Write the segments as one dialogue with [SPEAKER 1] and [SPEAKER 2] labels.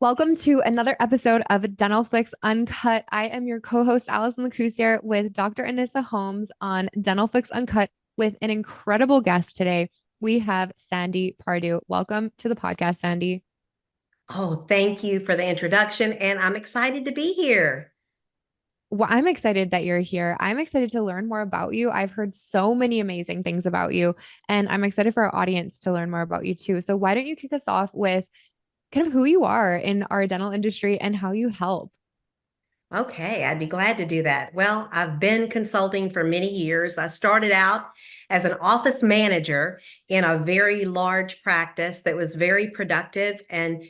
[SPEAKER 1] Welcome to another episode of Dental Flicks Uncut. I am your co-host, Allison Lacusier, with Dr. Anissa Holmes on Dental Flicks Uncut with an incredible guest today. We have Sandy Pardue. Welcome to the podcast, Sandy.
[SPEAKER 2] Oh, thank you for the introduction, and I'm excited to be here.
[SPEAKER 1] Well, I'm excited that you're here. I'm excited to learn more about you. I've heard so many amazing things about you, and I'm excited for our audience to learn more about you too. So why don't you kick us off with kind of who you are in our dental industry and how you help?
[SPEAKER 2] Okay, I'd be glad to do that. Well, I've been consulting for many years. I started out as an office manager in a very large practice that was very productive. And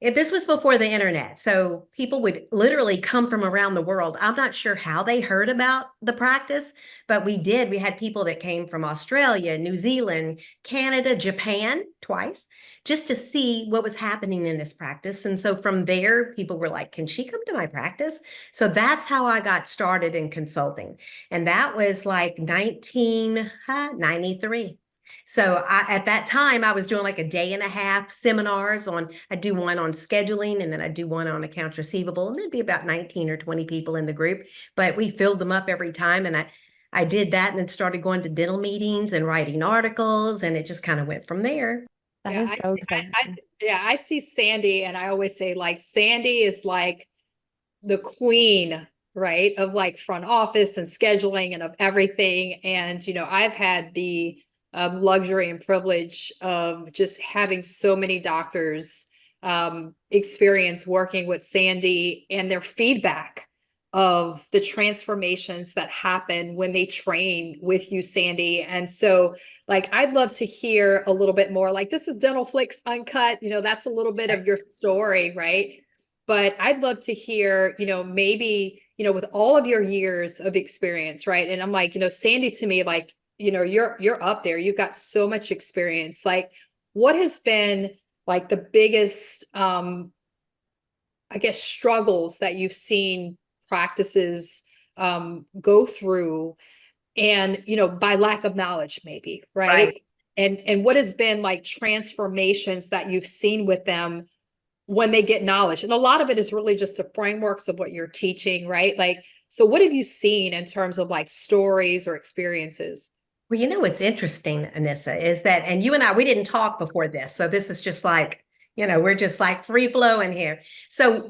[SPEAKER 2] this was before the internet. So people would literally come from around the world. I'm not sure how they heard about the practice, but we did. We had people that came from Australia, New Zealand, Canada, Japan twice, just to see what was happening in this practice. And so from there, people were like, can she come to my practice? So that's how I got started in consulting. And that was like 1993. So at that time, I was doing like a day and a half seminars on, I'd do one on scheduling and then I'd do one on accounts receivable. And there'd be about 19 or 20 people in the group, but we filled them up every time. And I did that and then started going to dental meetings and writing articles. And it just kind of went from there.
[SPEAKER 1] That
[SPEAKER 3] Yeah,
[SPEAKER 1] is
[SPEAKER 3] I
[SPEAKER 1] so
[SPEAKER 3] see,
[SPEAKER 1] exciting.
[SPEAKER 3] I see Sandy, and I always say like Sandy is like the queen, right, of like front office and scheduling and of everything. And I've had the luxury and privilege of just having so many doctors experience working with Sandy and their feedback of the transformations that happen when they train with you, Sandy. And so, like, I'd love to hear a little bit more. Like, this is Dental Flicks Uncut. That's a little bit of your story, right? But I'd love to hear, maybe, with all of your years of experience, right? And I'm like, Sandy, to me, like, you're up there. You've got so much experience. Like, what has been like the biggest I guess struggles that you've seen practices go through, and by lack of knowledge, maybe, right?
[SPEAKER 2] Right.
[SPEAKER 3] And what has been like transformations that you've seen with them when they get knowledge? And a lot of it is really just the frameworks of what you're teaching, right? Like, so what have you seen in terms of like stories or experiences?
[SPEAKER 2] Well, what's interesting, Anissa, is that, and you and I, we didn't talk before this. So this is just like, we're just like free flowing here. So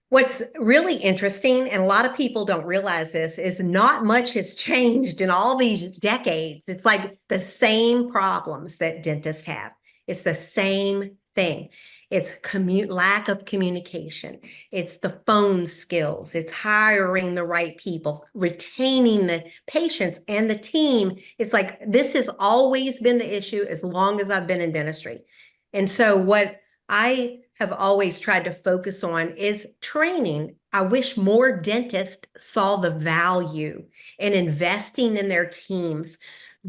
[SPEAKER 2] what's really interesting, and a lot of people don't realize this, is not much has changed in all these decades. It's like the same problems that dentists have. It's the same thing. It's lack of communication. It's the phone skills. It's hiring the right people, retaining the patients and the team. It's like this has always been the issue as long as I've been in dentistry. And so what I have always tried to focus on is training. I wish more dentists saw the value in investing in their teams,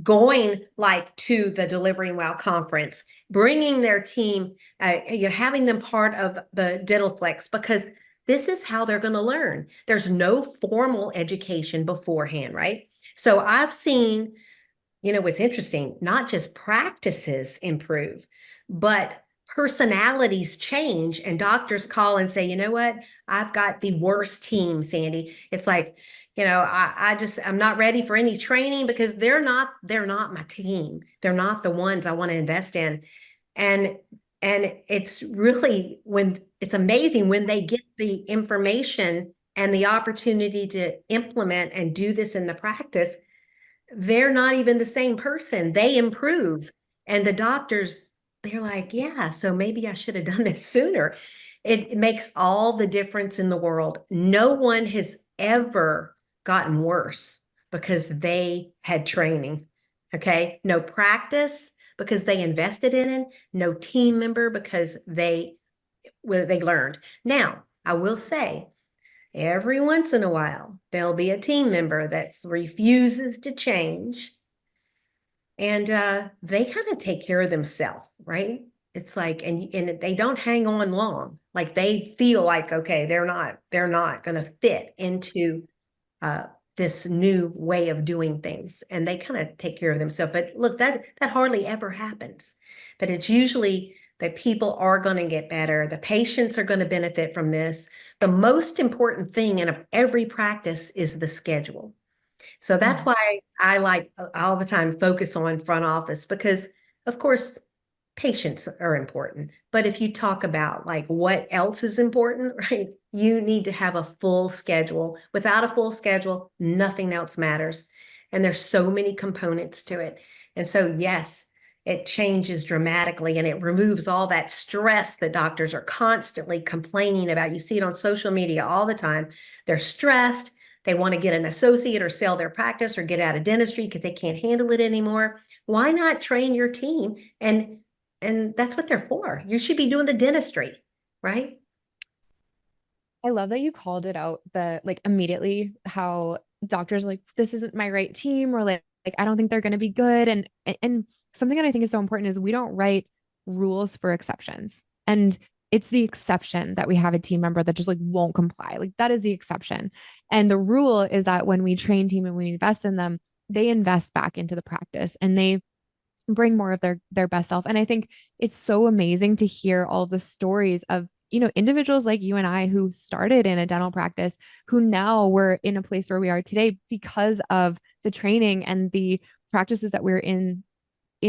[SPEAKER 2] going like to the Delivering Well conference, bringing their team, having them part of the Dental Flex, because this is how they're going to learn. There's no formal education beforehand, right? So I've seen, what's interesting, not just practices improve, but personalities change, and doctors call and say, you know what, I've got the worst team, Sandy. It's like, I'm not ready for any training because they're not my team. They're not the ones I want to invest in. And it's really, when it's amazing when they get the information and the opportunity to implement and do this in the practice, they're not even the same person. They improve. And the doctors, they're like, yeah, so maybe I should have done this sooner. It makes all the difference in the world. No one has ever gotten worse because they had training. Okay. No practice because they invested in it. No team member because they learned. Now, I will say, every once in a while, there'll be a team member that refuses to change, and they kind of take care of themselves, right? It's like, and they don't hang on long. Like they feel like, okay, they're not going to fit into uh, this new way of doing things, and they kind of take care of themselves. But look, that hardly ever happens. But it's usually that people are going to get better. The patients are going to benefit from this. The most important thing in every practice is the schedule. So that's why I like all the time focus on front office, because of course patients are important. But if you talk about like what else is important, right? You need to have a full schedule. Without a full schedule, nothing else matters. And there's so many components to it. And so, yes, it changes dramatically and it removes all that stress that doctors are constantly complaining about. You see it on social media all the time. They're stressed. They want to get an associate or sell their practice or get out of dentistry because they can't handle it anymore. Why not train your team? And that's what they're for. You should be doing the dentistry, right?
[SPEAKER 1] I love that you called it out, the like immediately how doctors are like, this isn't my right team, or like I don't think they're going to be good. And something that I think is so important is we don't write rules for exceptions. And it's the exception that we have a team member that just like won't comply. Like that is the exception. And the rule is that when we train team and we invest in them, they invest back into the practice and they bring more of their best self. And I think it's so amazing to hear all the stories of, individuals like you and I who started in a dental practice, who now we're in a place where we are today because of the training and the practices that we're in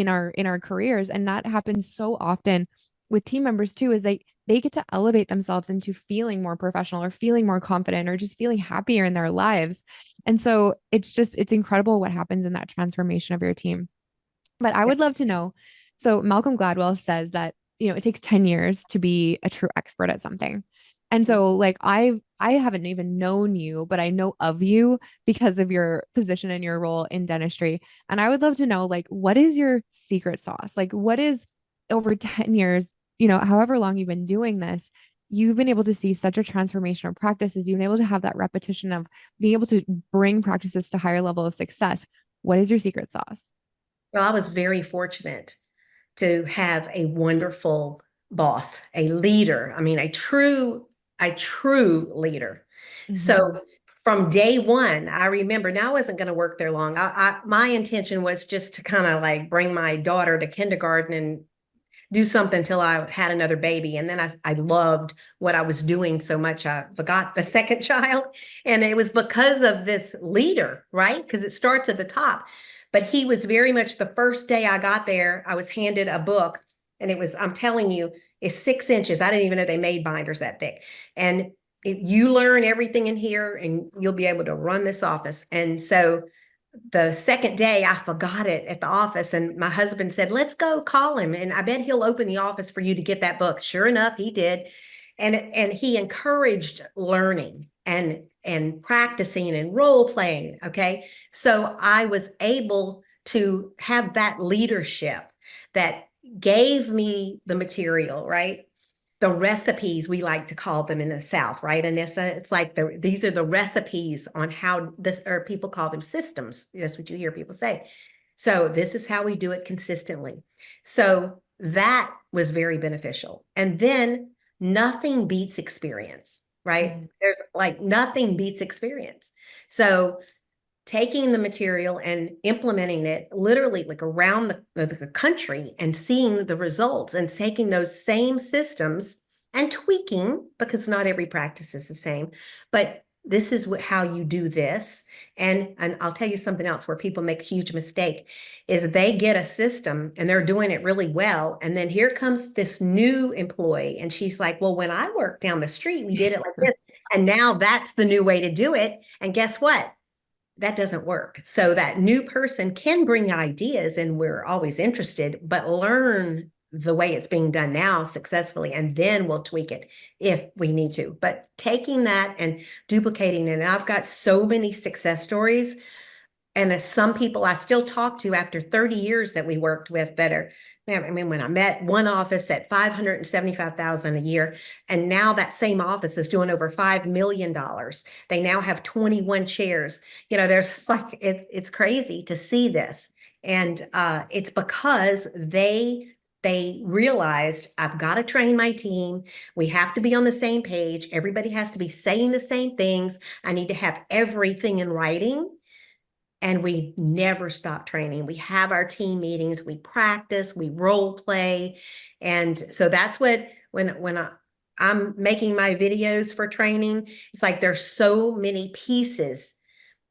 [SPEAKER 1] our careers. And that happens so often with team members too, is they get to elevate themselves into feeling more professional or feeling more confident or just feeling happier in their lives. And so it's incredible what happens in that transformation of your team. But I would love to know. So Malcolm Gladwell says that, it takes 10 years to be a true expert at something. And so like I haven't even known you, but I know of you because of your position and your role in dentistry. And I would love to know, like, what is your secret sauce? Like what is over 10 years, however long you've been doing this, you've been able to see such a transformation of practices. You've been able to have that repetition of being able to bring practices to higher level of success. What is your secret sauce?
[SPEAKER 2] Well, I was very fortunate to have a wonderful boss, a leader. I mean, a true leader.
[SPEAKER 1] Mhm.
[SPEAKER 2] So from day one, I remember now I wasn't going to work there long. My intention was just to kind of like bring my daughter to kindergarten and do something until I had another baby. And then I loved what I was doing so much. I forgot the second child. And it was because of this leader, right? Because it starts at the top. But he was very much the first day I got there, I was handed a book and it was, I'm telling you, it's 6 inches. I didn't even know they made binders that thick. And you learn everything in here and you'll be able to run this office. And so the second day I forgot it at the office and my husband said, let's go call him. And I bet he'll open the office for you to get that book. Sure enough, he did. And he encouraged learning and practicing and role playing. Okay. So I was able to have that leadership that gave me the material, right? The recipes, we like to call them in the South, right, Anissa? It's like these are the recipes on how this, or people call them systems. That's what you hear people say. So this is how we do it consistently. So that was very beneficial. And then nothing beats experience, right?
[SPEAKER 1] Mhm.
[SPEAKER 2] There's like nothing beats experience. So taking the material and implementing it literally like around the country and seeing the results and taking those same systems and tweaking, because not every practice is the same, but this is how you do this. And I'll tell you something else where people make a huge mistake is they get a system and they're doing it really well. And then here comes this new employee and she's like, well, when I worked down the street, we did it like this. And now that's the new way to do it. And guess what? That doesn't work. So that new person can bring ideas and we're always interested, but learn the way it's being done now successfully, and then we'll tweak it if we need to. But taking that and duplicating it, and I've got so many success stories and as some people I still talk to after 30 years that we worked with that are, I mean, when I met one office at 575,000 a year, and now that same office is doing over $5 million. They now have 21 chairs. There's like, it's crazy to see this. And it's because they realized I've got to train my team. We have to be on the same page. Everybody has to be saying the same things. I need to have everything in writing And we never stop training. We have our team meetings, we practice, we role play. And so that's what, I'm making my videos for training, it's like there's so many pieces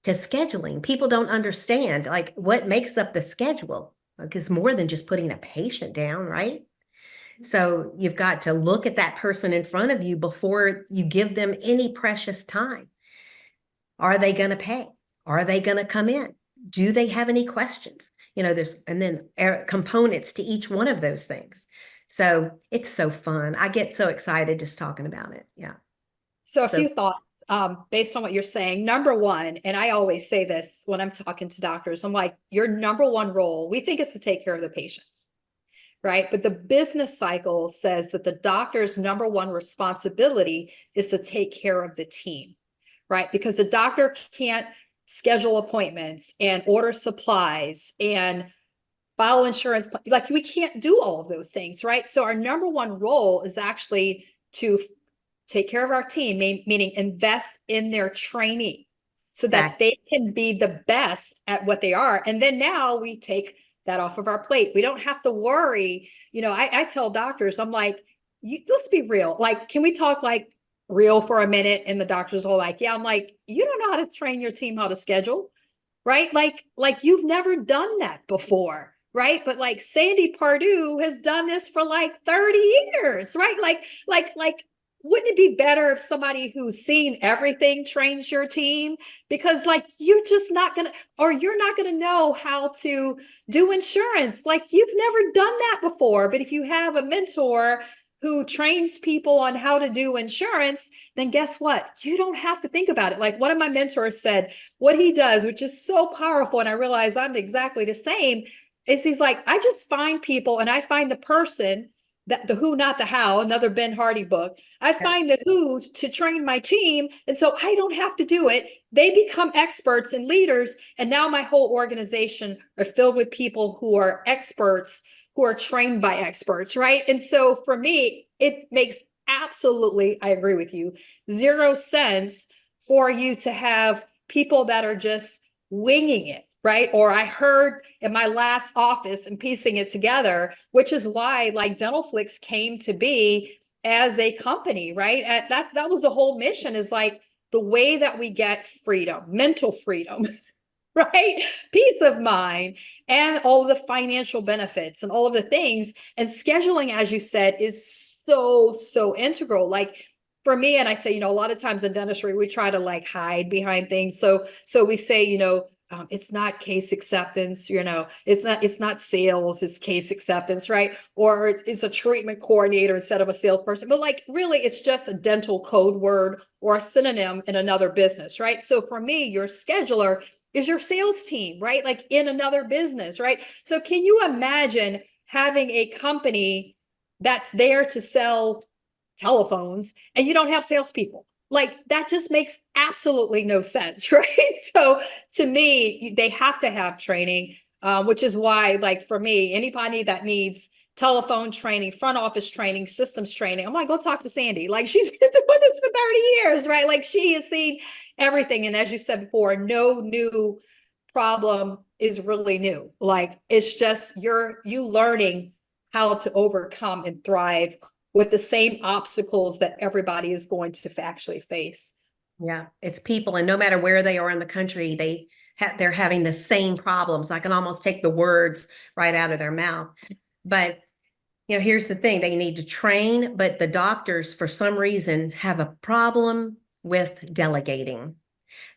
[SPEAKER 2] to scheduling. People don't understand like what makes up the schedule, because more than just putting a patient down, right? So you've got to look at that person in front of you before you give them any precious time. Are they going to pay? Are they going to come in? Do they have any questions? There's, and then components to each one of those things. So it's so fun. I get so excited just talking about it. Yeah.
[SPEAKER 3] So a few thoughts based on what you're saying. Number one, and I always say this when I'm talking to doctors, I'm like, your number one role, we think is to take care of the patients, right? But the business cycle says that the doctor's number one responsibility is to take care of the team, right? Because the doctor can't schedule appointments and order supplies and file insurance. Like we can't do all of those things, right? So our number one role is actually to take care of our team, meaning invest in their training so that they can be the best at what they are. And then now we take that off of our plate. We don't have to worry. I tell doctors, I'm like, let's be real. Like, can we talk like real for a minute? And the doctors are like, yeah. I'm like, you don't know how to train your team, how to schedule, right? Like you've never done that before. Right. But like Sandy Pardue has done this for like 30 years, right? Like, wouldn't it be better if somebody who's seen everything trains your team? Because like, you're just not going to, or you're not going to know how to do insurance. Like you've never done that before. But if you have a mentor who trains people on how to do insurance, then guess what? You don't have to think about it. Like one of my mentors said, what he does, which is so powerful, and I realize I'm exactly the same, is he's like, I just find people and I find the person, that the who, not the how, another Ben Hardy book. I find the who to train my team. And so I don't have to do it. They become experts and leaders. And now my whole organization are filled with people who are experts, who are trained by experts, right? And so for me, it makes absolutely, I agree with you, zero sense for you to have people that are just winging it, right? Or I heard in my last office and piecing it together, which is why like Dentalflix came to be as a company, right? And that was the whole mission, is like the way that we get freedom, mental freedom, right? Peace of mind and all of the financial benefits and all of the things. And scheduling, as you said, is so integral. Like for me, and I say, a lot of times in dentistry, we try to like hide behind things. So we say, it's not case acceptance, it's not sales, it's case acceptance, right? Or it's a treatment coordinator instead of a salesperson. But like, really, it's just a dental code word or a synonym in another business, right? So for me, your scheduler is your sales team, right? Like in another business, right? So can you imagine having a company that's there to sell telephones and you don't have salespeople? Like that just makes absolutely no sense, right? So to me, they have to have training, which is why, like for me, anybody that needs telephone training, front office training, systems training, I'm like, go talk to Sandy. Like she's been doing this for 30 years, right? Like she has seen everything. And as you said before, no new problem is really new. Like it's just you learning how to overcome and thrive with the same obstacles that everybody is going to actually face.
[SPEAKER 2] Yeah, it's people, and no matter where they are in the country, they're having the same problems. I can almost take the words right out of their mouth. But here's the thing: they need to train, but the doctors, for some reason, have a problem with delegating.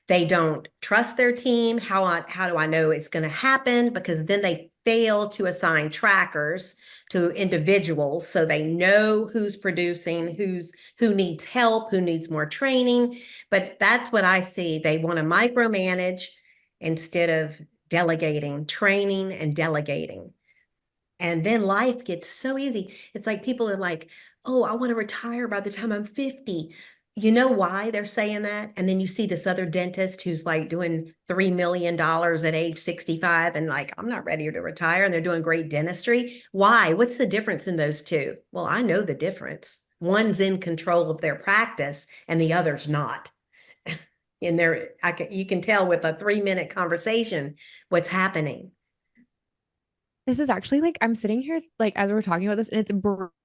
[SPEAKER 2] They don't trust their team. How do I know it's going to happen? Because then they fail to assign trackers to individuals so they know who's producing, who needs help, who needs more training. But that's what I see. They want to micromanage instead of delegating, training and delegating. And then life gets so easy. It's like people are like, oh, I want to retire by the time I'm 50. You know why they're saying that? And then you see this other dentist who's like doing $3 million at age 65 and like, I'm not ready to retire, and they're doing great dentistry. Why? What's the difference in those two? Well, I know the difference. One's in control of their practice and the other's not. in there. You can tell with a 3-minute conversation what's happening.
[SPEAKER 1] This is actually like, I'm sitting here, like, as we're talking about this, and it's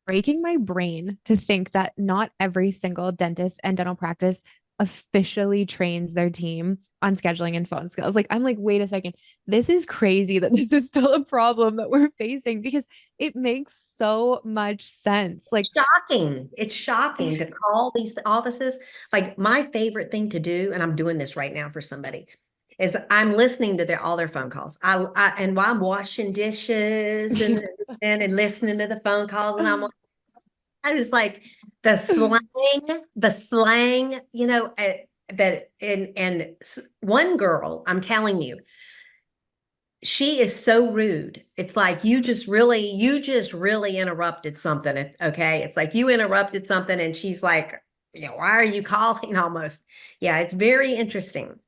[SPEAKER 1] breaking my brain to think that not every single dentist and dental practice officially trains their team on scheduling and phone skills. Like, I'm like, wait a second. This is crazy that this is still a problem that we're facing because it makes so much sense. Like,
[SPEAKER 2] Shocking. It's shocking to call these offices. Like my favorite thing to do, and I'm doing this right now for somebody, is I'm listening to all their phone calls. And while I'm washing dishes and listening to the phone calls, and I was like the slang, that and one girl, I'm telling you, she is so rude. It's like you just really interrupted something. Okay. It's like you interrupted something and she's like, why are you calling almost? Yeah, it's very interesting.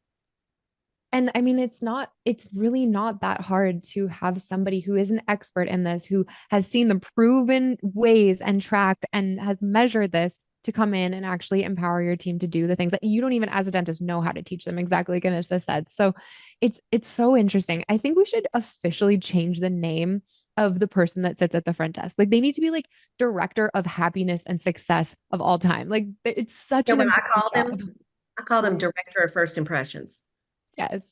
[SPEAKER 1] and I mean, it's really not that hard to have somebody who is an expert in this, who has seen the proven ways and tracked and has measured this to come in and actually empower your team to do the things that you don't even as a dentist know how to teach them, exactly like Anissa said. So it's so interesting. I think we should officially change the name of the person that sits at the front desk. Like they need to be like director of happiness and success of all time. Like it's such
[SPEAKER 2] So
[SPEAKER 1] an
[SPEAKER 2] when
[SPEAKER 1] important job.
[SPEAKER 2] I call them director of first impressions.
[SPEAKER 1] Yes.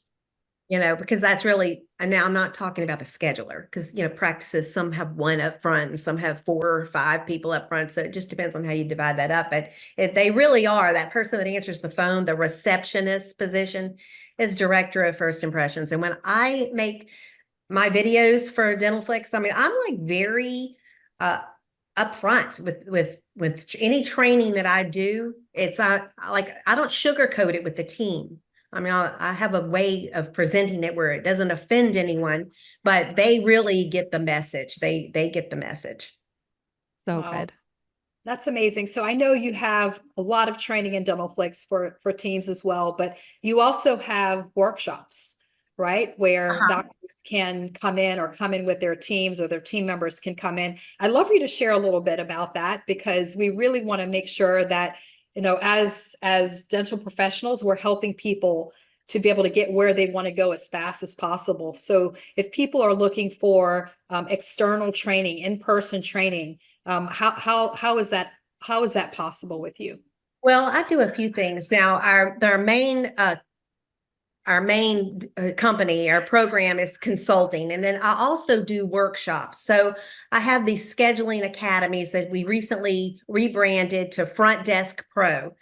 [SPEAKER 2] Because that's really, and now I'm not talking about the scheduler, because, practices, some have one up front and some have 4 or 5 people up front. So it just depends on how you divide that up. But they really are that person that answers the phone, the receptionist position is director of first impressions. And when I make my videos for Dental Flicks, I mean, I'm like very upfront with any training that I do. It's like I don't sugarcoat it with the team. I mean, I have a way of presenting it where it doesn't offend anyone, but they really get the message. They get the message.
[SPEAKER 1] So
[SPEAKER 3] Wow.
[SPEAKER 1] good.
[SPEAKER 3] That's amazing. So I know you have a lot of training in dental flicks for teams as well, but you also have workshops, right? Where
[SPEAKER 2] Uh-huh.
[SPEAKER 3] doctors can come in or come in with their teams or their team members can come in. I'd love for you to share a little bit about that because we really want to make sure that, as dental professionals, we're helping people to be able to get where they want to go as fast as possible. So if people are looking for external training, in-person training, how is that possible with you?
[SPEAKER 2] Well, I do a few things now. Our main company, our program is consulting, and then I also do workshops. So I have these scheduling academies that we recently rebranded to Front Desk Pro.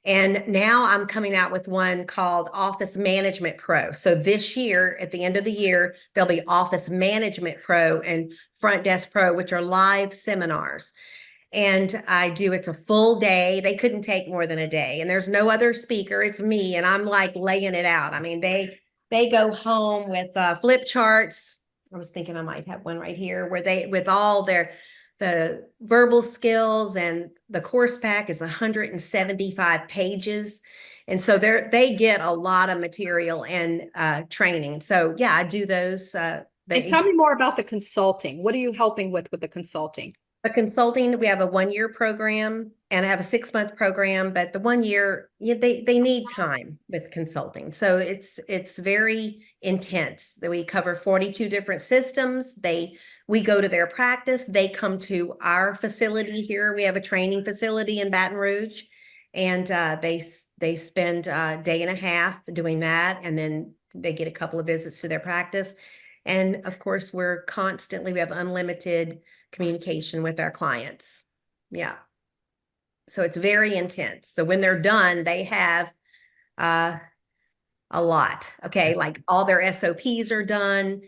[SPEAKER 2] And now I'm coming out with one called Office Management Pro. So this year, at the end of the year, there'll be Office Management Pro and Front Desk Pro, which are live seminars. And it's a full day. They couldn't take more than a day. And there's no other speaker. It's me. And I'm like laying it out. I mean, they go home with flip charts. I was thinking I might have one right here where with all the verbal skills, and the course pack is 175 pages. And so they get a lot of material and training. So yeah, I do those.
[SPEAKER 3] And tell me more about the consulting. What are you helping with the consulting?
[SPEAKER 2] A consulting, we have a 1-year program and I have a 6-month program, but the 1 year, they need time with consulting. So it's very intense that we cover 42 different systems. We go to their practice. They come to our facility here. We have a training facility in Baton Rouge, and they spend a day and a half doing that. And then they get a couple of visits to their practice. And of course, we have unlimited communication with our clients. Yeah. So it's very intense. So when they're done, they have a lot. Okay. Like all their SOPs are done.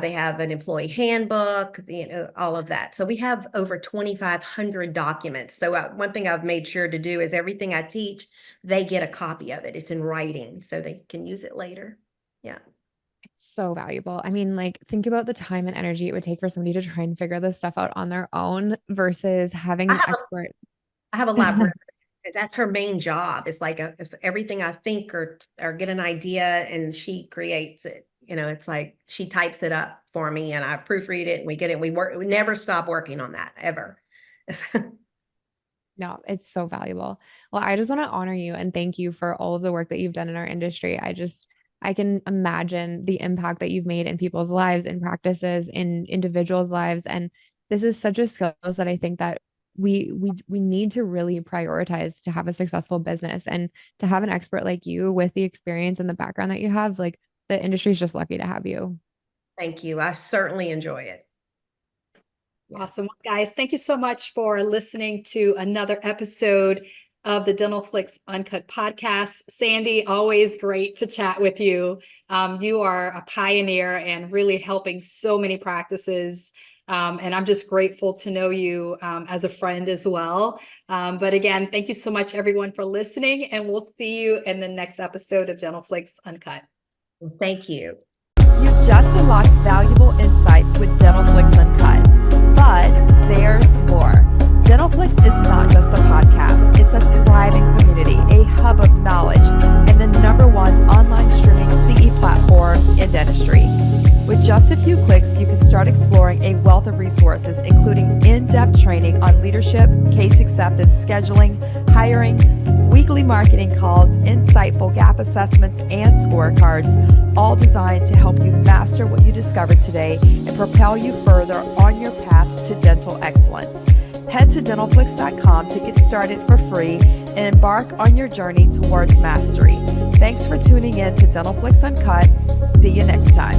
[SPEAKER 2] They have an employee handbook, all of that. So we have over 2,500 documents. So one thing I've made sure to do is everything I teach, they get a copy of it. It's in writing so they can use it later. Yeah.
[SPEAKER 1] It's so valuable. I mean, like, think about the time and energy it would take for somebody to try and figure this stuff out on their own versus having
[SPEAKER 2] I
[SPEAKER 1] an
[SPEAKER 2] have
[SPEAKER 1] expert.
[SPEAKER 2] I have a librarian. That's her main job. It's like if everything I think or get an idea and she creates it. It's like she types it up for me and I proofread it and we get it. We never stop working on that ever.
[SPEAKER 1] No, it's so valuable. Well, I just want to honor you and thank you for all of the work that you've done in our industry. I can imagine the impact that you've made in people's lives, in practices, in individuals' lives. And this is such a skill that I think that we need to really prioritize to have a successful business, and to have an expert like you with the experience and the background that you have, like the industry is just lucky to have you.
[SPEAKER 2] Thank you. I certainly enjoy it. Yes.
[SPEAKER 3] Awesome. Well, guys, thank you so much for listening to another episode of the Dental Flicks Uncut podcast. Sandy, always great to chat with you. You are a pioneer and really helping so many practices. And I'm just grateful to know you as a friend as well. But again, thank you so much, everyone, for listening. And we'll see you in the next episode of Dental Flicks Uncut.
[SPEAKER 2] Well, thank you.
[SPEAKER 4] You've just unlocked valuable insights with Dental Flicks Uncut. But there's more. Dental Flicks is not just a podcast. It's a thriving community, a hub of knowledge, and the #1 online streaming CE platform in dentistry. With just a few clicks, you can start exploring a wealth of resources, including in-depth training on leadership, case acceptance, scheduling, hiring, weekly marketing calls, insightful gap assessments, and scorecards, all designed to help you master what you discovered today and propel you further on your path to dental excellence. Head to dentalflix.com to get started for free and embark on your journey towards mastery. Thanks for tuning in to Dental Flicks Uncut. See you next time.